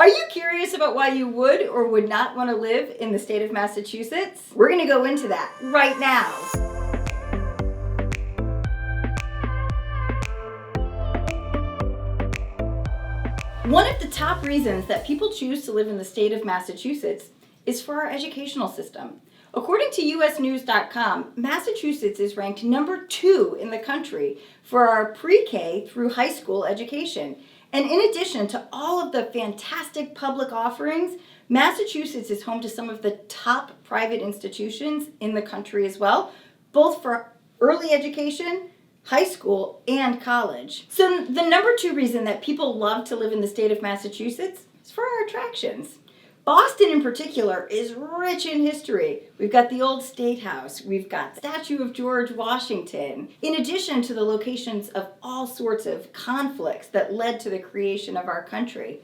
Are you curious about why you would or would not want to live in the state of Massachusetts? We're going to go into that right now. One of the top reasons that people choose to live in the state of Massachusetts is for our educational system. According to usnews.com, Massachusetts is ranked number 2 in the country for our pre-K through high school education. And in addition to all of the fantastic public offerings, Massachusetts is home to some of the top private institutions in the country as well, both for early education, high school, and college. So the number 2 reason that people love to live in the state of Massachusetts is for our attractions. Boston in particular is rich in history. We've got the old State House, we've got the statue of George Washington, in addition to the locations of all sorts of conflicts that led to the creation of our country.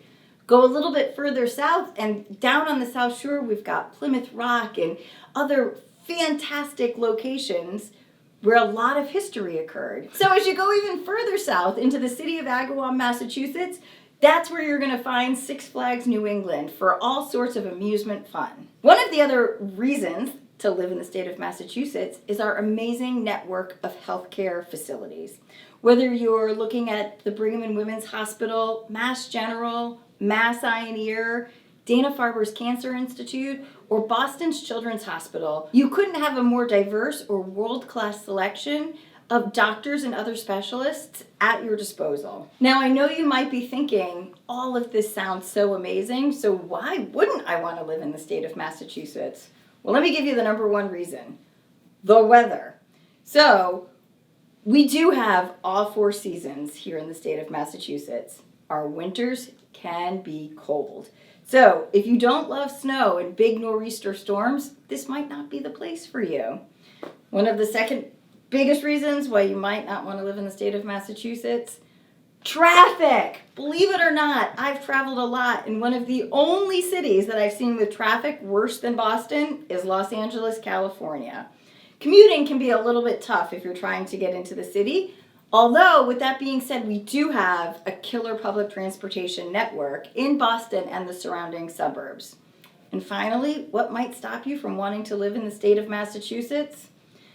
Go a little bit further south and down on the South Shore, we've got Plymouth Rock and other fantastic locations where a lot of history occurred. So as you go even further south into the city of Agawam, Massachusetts, that's where you're going to find Six Flags New England for all sorts of amusement fun. One of the other reasons to live in the state of Massachusetts is our amazing network of healthcare facilities. Whether you're looking at the Brigham and Women's Hospital, Mass General, Mass Eye and Ear, Dana-Farber's Cancer Institute, or Boston's Children's Hospital, you couldn't have a more diverse or world-class selection of doctors and other specialists at your disposal. Now, I know you might be thinking, all of this sounds so amazing, so why wouldn't I want to live in the state of Massachusetts? Well, let me give you the number 1 reason: the weather. So, we do have all 4 seasons here in the state of Massachusetts. Our winters can be cold. So, if you don't love snow and big nor'easter storms, this might not be the place for you. One of the second biggest reasons why you might not want to live in the state of Massachusetts: traffic. Believe it or not, I've traveled a lot, and one of the only cities that I've seen with traffic worse than Boston is Los Angeles, California. Commuting can be a little bit tough if you're trying to get into the city, although with that being said, we do have a killer public transportation network in Boston and the surrounding suburbs. And finally, what might stop you from wanting to live in the state of Massachusetts?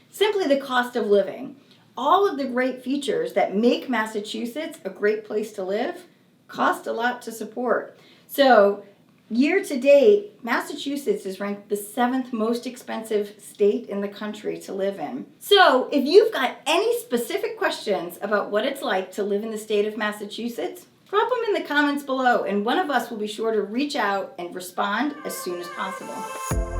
Simply the cost of living. All of the great features that make Massachusetts a great place to live cost a lot to support. So, year to date, Massachusetts is ranked the 7th most expensive state in the country to live in. So, if you've got any specific questions about what it's like to live in the state of Massachusetts, drop them in the comments below, and one of us will be sure to reach out and respond as soon as possible.